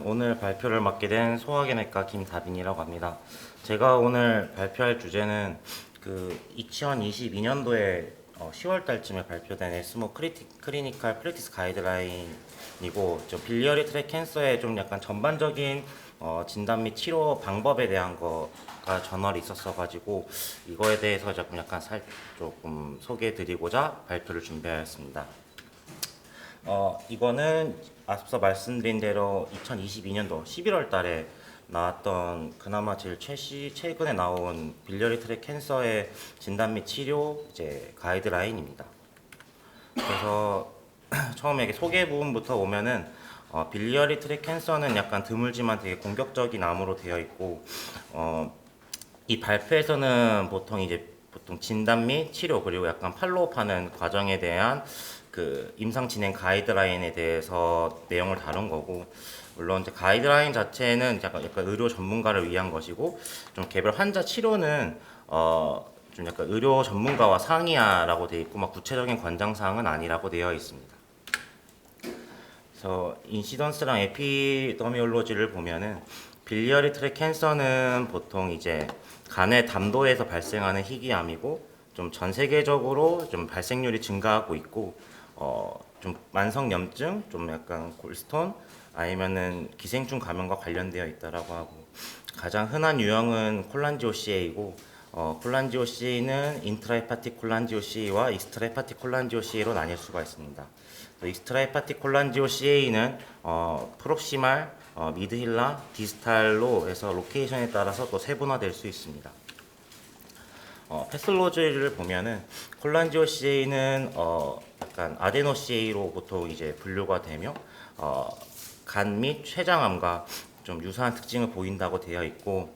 오늘 발표를 맡게 된 소화기내과 김다빈이라고 합니다. 제가 오늘 발표할 주제는 2022년도에 10월 달쯤에 발표된 에스모 클리니컬 프랙티스 가이드라인이고 좀 빌리어리 트랙 캔서의 좀 약간 전반적인 진단 및 치료 방법에 대한 거가 저널이 있었어 가지고 이거에 대해서 조금 소개해 드리고자 발표를 준비하였습니다. 이거는 앞서 말씀드린 대로 2022년도 11월 달에 나왔던 그나마 제일 최근에 나온 빌리어리 트랙 캔서의 진단 및 치료 이제 가이드라인입니다. 그래서 처음에 이게 소개 부분부터 보면은 빌리어리 트랙 캔서는 약간 드물지만 되게 공격적인 암으로 되어 있고 이 발표에서는 보통 진단 및 치료 그리고 약간 팔로우하는 과정에 대한 그 임상 진행 가이드라인에 대해서 내용을 다룬 거고 물론 이제 가이드라인 자체는 약간 의료 전문가를 위한 것이고 좀 개별 환자 치료는 좀 약간 의료 전문가와 상의하라고 되어 있고 막 구체적인 권장 사항은 아니라고 되어 있습니다. 그래서 인시던스랑 에피더미올로지를 보면은 빌리어리 트랙 캔서는 보통 이제 간의 담도에서 발생하는 희귀암이고 좀 전 세계적으로 좀 발생률이 증가하고 있고 좀 만성염증, 좀 약간 골스톤 아니면은 기생충 감염과 관련되어 있다라고 하고 가장 흔한 유형은 콜란지오CA이고 콜란지오CA는 인트라헤파틱 콜란지오CA와 익스트라헤파틱 콜란지오CA로 나뉠 수가 있습니다. 익스트라헤파틱 콜란지오CA는 프록시말, 미드힐라, 디스탈로 해서 로케이션에 따라서 또 세분화될 수 있습니다. 패슬로즈를 보면은 콜란지오CA는 약간 아데노CA로 보통 이제 분류가 되며 간 및 췌장암과 좀 유사한 특징을 보인다고 되어 있고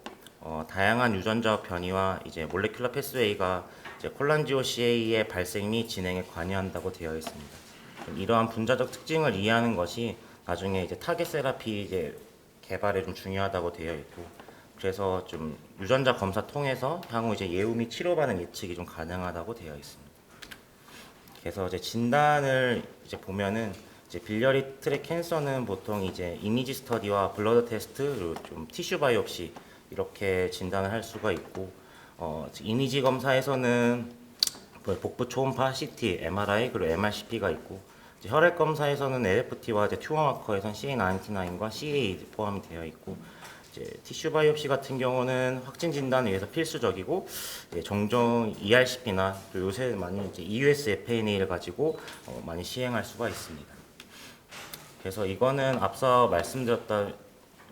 다양한 유전자 변이와 이제 몰레큘러 패스웨이가 이제 콜란지오CA의 발생 및 진행에 관여한다고 되어 있습니다. 이러한 분자적 특징을 이해하는 것이 나중에 이제 타겟 세라피 이제 개발에 좀 중요하다고 되어 있고 그래서 좀 유전자 검사 통해서 향후 이제 예후 및 치료 반응 예측이 좀 가능하다고 되어 있습니다. 그래서 이제 진단을 이제 보면은 이제 빌리어리 트랙 캔서는 보통 이제 이미지 스터디와 블러드 테스트 그리고 좀 티슈 바이옵시 이렇게 진단을 할 수가 있고 이미지 검사에서는 복부 초음파, CT, MRI 그리고 MRCP가 있고 이제 혈액 검사에서는 LFT와 이제 튜머 마커에서는 CA99과 CA 포함이 되어 있고 이제 티슈 바이옵시 같은 경우는 확진 진단을 위해서 필수적이고 종종 ERCP나 또 요새 많이 이제 EUS FNA를 가지고 많이 시행할 수가 있습니다. 그래서 이거는 앞서 말씀드렸던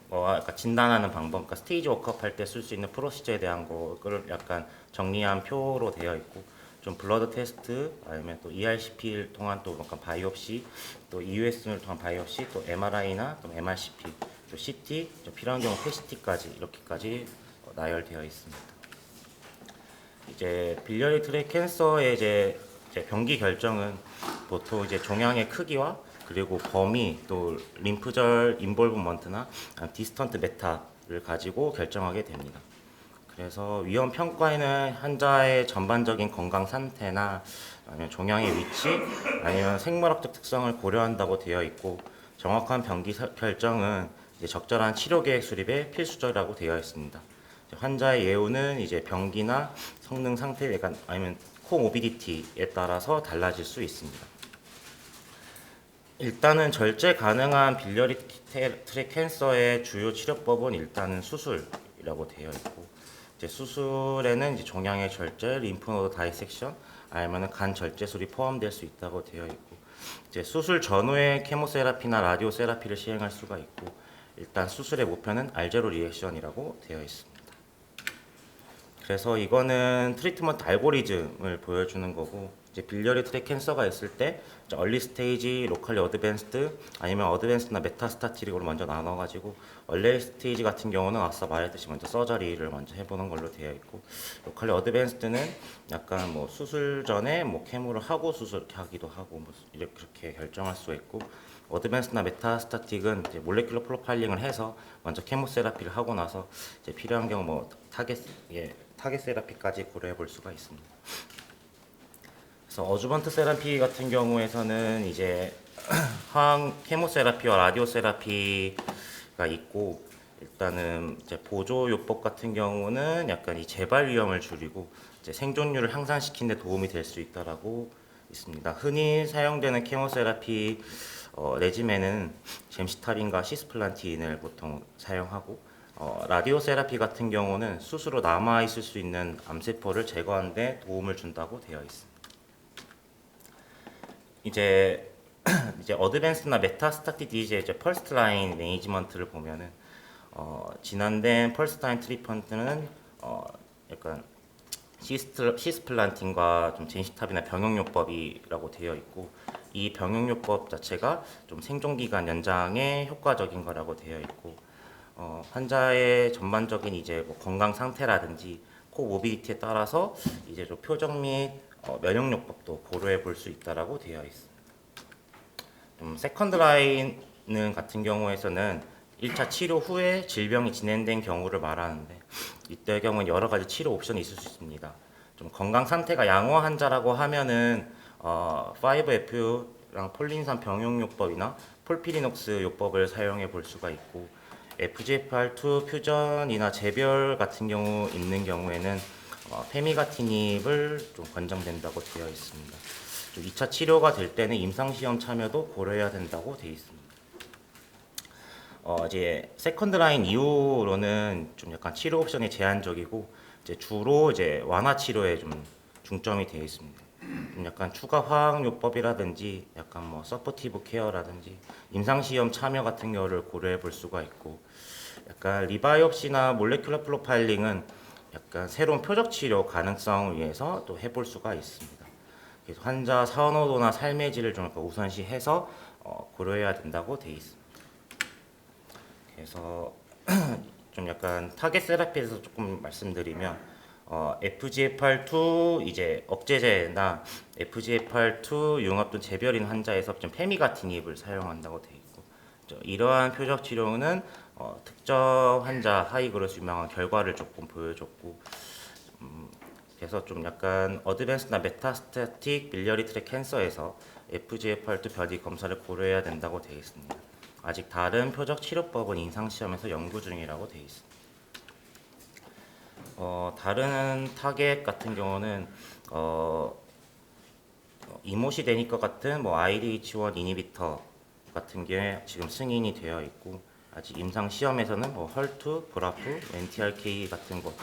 거와 약간 진단하는 방법, 그러니까 스테이지 워크업 할 때 쓸 수 있는 프로시저에 대한 거를 약간 정리한 표로 되어 있고 좀 블러드 테스트 아니면 또 ERCP를 통한 또 약간 바이옵시 또 EUS를 통한 바이옵시 또 MRI나 또 MRCP 또 CT 또 필요한 경우 PET-CT까지 이렇게까지 나열되어 있습니다. 이제 빌리어리 트랙 캔서의 이제 병기 결정은 보통 이제 종양의 크기와 그리고 범위 또 림프절 인볼브먼트나 디스턴트 메타를 가지고 결정하게 됩니다. 그래서 위험 평가에는 환자의 전반적인 건강 상태나 아니면 종양의 위치 아니면 생물학적 특성을 고려한다고 되어 있고 정확한 병기 결정은 이제 적절한 치료 계획 수립에 필수적이라고 되어 있습니다. 환자의 예후는 이제 병기나 성능 상태 아니면 코모비디티에 따라서 달라질 수 있습니다. 일단은 절제 가능한 빌리어리 트랙 캔서의 주요 치료법은 일단은 수술이라고 되어 있고 이제 수술에는 이제 종양의 절제, 림프노드 다이섹션 아니면 간 절제술이 포함될 수 있다고 되어 있고 이제 수술 전후에 케모세라피나 라디오세라피를 시행할 수가 있고 일단 수술의 목표는 알제로 리액션이라고 되어 있습니다. 그래서 이거는 트리트먼트 알고리즘을 보여주는 거고 이제 빌리어리 트랙 캔서가 있을 때 얼리 스테이지, 로컬리 어드밴스드 아니면 어드밴스드나 메타스타틱으로 먼저 나눠가지고 얼리 스테이지 같은 경우는 아까 말했듯이 먼저 서저리를 먼저 해보는 걸로 되어 있고 로컬리 어드밴스드는 약간 뭐 수술 전에 뭐 케모를 하고 수술 하기도 하고 뭐 이렇게 결정할 수 있고 어드밴스나 메타스타틱은 이제 몰레큘러 프로파일링을 해서 먼저 케모세라피를 하고 나서 이제 필요한 경우 뭐 타겟 세라피까지 고려해 볼 수가 있습니다. 그래서 어주번트 세라피 같은 경우에서는 이제 항 케모세라피와 라디오세라피가 있고, 일단은 이제 보조요법 같은 경우는 약간 이 재발 위험을 줄이고 이제 생존율을 향상시키는 데 도움이 될 수 있다라고 있습니다. 흔히 사용되는 케모세라피 레지멘은 젬시탑인과 시스플란틴을 보통 사용하고, 라디오 세라피 같은 경우는 수수로 남아 있을 수 있는 암세포를 제거하는 데 도움을 준다고 되어 있습니다. 이제 어드밴스나 메타스타틱 디지의 이제 퍼스트 라인 매니지먼트를 보면은 진행된 퍼스트 라인 트리트먼트는 약간 시스플란틴과 좀 젠시탑이나 병용요법이라고 되어 있고, 이 병용요법 자체가 좀 생존기간 연장에 효과적인 거라고 되어 있고, 환자의 전반적인 이제 뭐 건강 상태라든지 코모비디티에 따라서 이제 좀 표적 및 면역요법도 고려해 볼 수 있다라고 되어 있습니다. 좀 세컨드 라인은 같은 경우에서는 1차 치료 후에 질병이 진행된 경우를 말하는데, 이때의 경우는 여러 가지 치료 옵션이 있을 수 있습니다. 좀 건강 상태가 양호한 환자라고 하면은 5FU랑 폴린산 병용요법이나 폴피리녹스 요법을 사용해 볼 수가 있고, FGFR2 퓨전이나 재별 같은 경우 있는 경우에는 페미가티닙을 좀 권장된다고 되어 있습니다. 좀 2차 치료가 될 때는 임상시험 참여도 고려해야 된다고 되어 있습니다. 이제 세컨드 라인 이후로는 좀 약간 치료 옵션이 제한적이고, 이제 주로 이제 완화 치료에 좀 중점이 되어 있습니다. 좀 약간 추가 화학요법이라든지 약간 뭐 서포티브 케어라든지 임상시험 참여 같은 경우를 고려해 볼 수가 있고, 약간 리바이옵시나 몰레큘러 프로파일링은 약간 새로운 표적 치료 가능성을 위해서 또 해볼 수가 있습니다. 그래서 환자 선호도나 삶의 질을 좀 약간 우선시해서 고려해야 된다고 되어 있습니다. 그래서 좀 약간 타겟 세라피에서 조금 말씀드리면, FGFR2 이제 억제제나 FGFR2 융합 등 재별인 환자에서 좀 페미가티닙을 사용한다고 되어 있고, 이러한 표적 치료는 특정 환자 하이그로스 유망한 결과를 조금 보여줬고, 그래서 좀 약간 어드밴스나 메타스타틱 빌리어리 트랙 캔서에서 FGFR2 변이 검사를 고려해야 된다고 되어 있습니다. 아직 다른 표적 치료법은 임상시험에서 연구 중이라고 되어 있습니다. 다른 타겟 같은 경우는 이모시데니커 같은 뭐 IDH1 이니비터 같은 게 지금 승인이 되어 있고, 아직 임상 시험에서는 뭐 헐투, 브라프, NTRK 같은 것도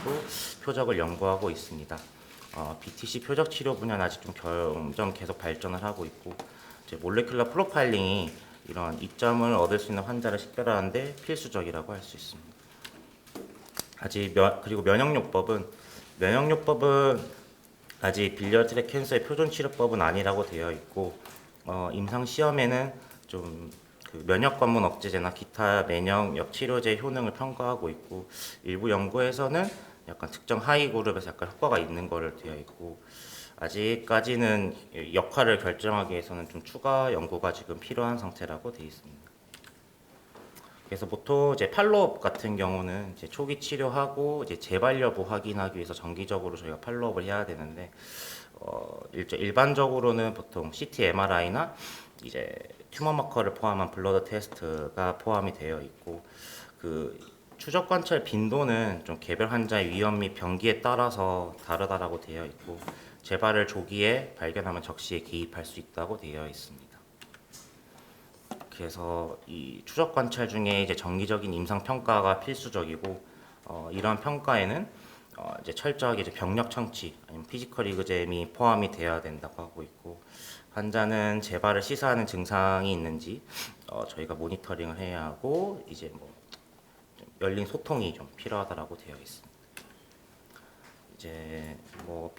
표적을 연구하고 있습니다. BTC 표적 치료 분야는 아직 좀 점점 계속 발전을 하고 있고, 이제 몰레큘러 프로파일링이 이런 이점을 얻을 수 있는 환자를 식별하는데 필수적이라고 할 수 있습니다. 그리고 면역요법은 아직 빌리어리 트랙 캔서의 표준 치료법은 아니라고 되어 있고, 임상 시험에는 좀 그 면역 관문 억제제나 기타 면역력 치료제 효능을 평가하고 있고, 일부 연구에서는 약간 특정 하위 그룹에서 약간 효과가 있는 거를 되어 있고, 아직까지는 역할을 결정하기 위해서는 좀 추가 연구가 지금 필요한 상태라고 되어 있습니다. 그래서 보통 이제 팔로업 같은 경우는 이제 초기 치료하고 이제 재발 여부 확인하기 위해서 정기적으로 저희가 팔로업을 해야 되는데, 일반적으로는 보통 CT, MRI나 이제 튜머 마커를 포함한 블러드 테스트가 포함이 되어 있고, 그 추적 관찰 빈도는 좀 개별 환자의 위험 및 병기에 따라서 다르다라고 되어 있고, 재발을 조기에 발견하면 적시에 개입할 수 있다고 되어 있습니다. 그래서 이 추적 관찰 중에 이제 정기적인 임상 평가가 필수적이고, 이러한 평가에는 이제 철저하게 이제 병력 청취 아니면 피지컬 리그잼이 포함이 되어야 된다고 하고 있고, 환자는 재발을 시사하는 증상이 있는지 저희가 모니터링을 해야 하고, 이제 뭐 열린 소통이 좀 필요하다라고 되어 있습니다. 이제 뭐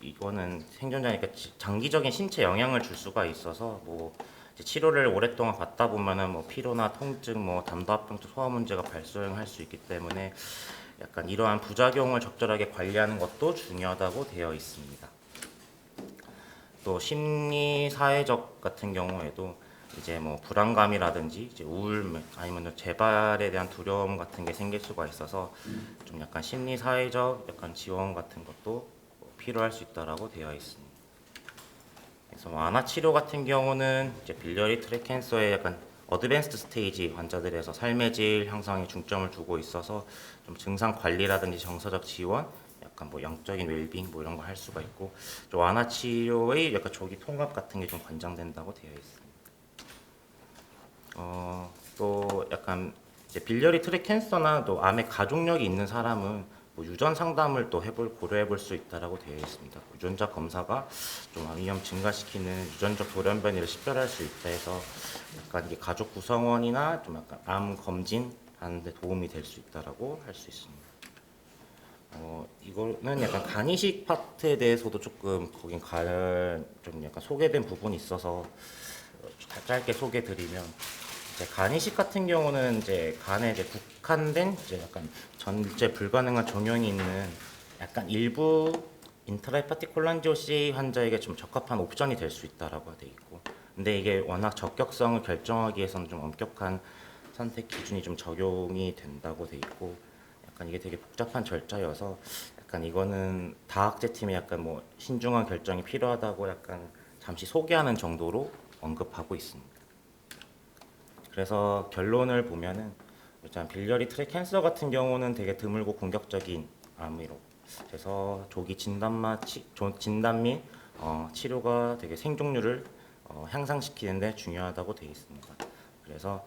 이거는 생존자니까 장기적인 신체 영향을 줄 수가 있어서 뭐 이제 치료를 오랫동안 받다 보면은 뭐 피로나 통증, 뭐 담도합병증, 소화 문제가 발생할 수 있기 때문에 약간 이러한 부작용을 적절하게 관리하는 것도 중요하다고 되어 있습니다. 또 심리 사회적 같은 경우에도 이제 뭐 불안감이라든지 이제 우울 아니면 재발에 대한 두려움 같은 게 생길 수가 있어서 좀 약간 심리 사회적 약간 지원 같은 것도 필요할 수 있다라고 되어 있습니다. 그래서 완화 치료 같은 경우는 이제 빌리어리 트랙 캔서의 약간 어드밴스드 스테이지 환자들에서 삶의 질 향상에 중점을 두고 있어서 좀 증상 관리라든지 정서적 지원, 약간 뭐 영적인 웰빙 뭐 이런 거 할 수가 있고, 좀 완화 치료의 약간 조기 통합 같은 게 좀 권장된다고 되어 있습니다. 또 약간 이제 빌리어리 트랙 캔서나 또 암의 가족력이 있는 사람은 뭐 유전 상담을 또 고려해볼 수 있다라고 되어 있습니다. 유전자 검사가 좀 암 위험 증가시키는 유전적 돌연변이를 식별할 수 있다 해서 약간 이게 가족 구성원이나 좀 약간 암 검진 하는데 도움이 될 수 있다라고 할 수 있습니다. 이거는 약간 간이식 파트에 대해서도 조금 거긴 좀 약간 소개된 부분이 있어서 짧게 소개드리면, 이제 간이식 같은 경우는 이제 간에 이제 국한된 이제 약간 전체 불가능한 종양이 있는 약간 일부 인트라헤파틱 콜란지오CA 환자에게 좀 적합한 옵션이 될 수 있다라고 되어 있고, 근데 이게 워낙 적격성을 결정하기 위해서는 좀 엄격한 선택 기준이 좀 적용이 된다고 되어 있고, 약간 이게 되게 복잡한 절차여서 약간 이거는 다학제팀이 약간 뭐 신중한 결정이 필요하다고 약간 잠시 소개하는 정도로 언급하고 있습니다. 그래서 결론을 보면은 일단 빌리어리 트랙 캔서 같은 경우는 되게 드물고 공격적인 암으로, 그래서 조기 진단 및 치료가 되게 생존율을 향상시키는데 중요하다고 되어 있습니다. 그래서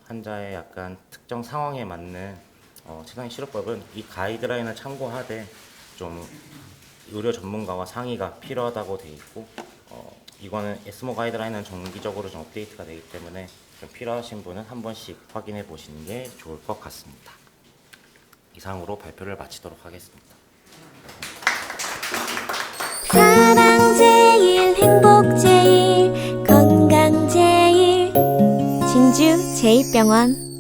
환자의 약간 특정 상황에 맞는 최상의 치료법은 이 가이드라인을 참고하되 좀 의료 전문가와 상의가 필요하다고 되어 있고, 이거는 에스모 가이드라인은 정기적으로 좀 업데이트가 되기 때문에 좀 필요하신 분은 한 번씩 확인해 보시는 게 좋을 것 같습니다. 이상으로 발표를 마치도록 하겠습니다. 사랑 제일, 행복 제일, 건강 제일, 진주 제1병원.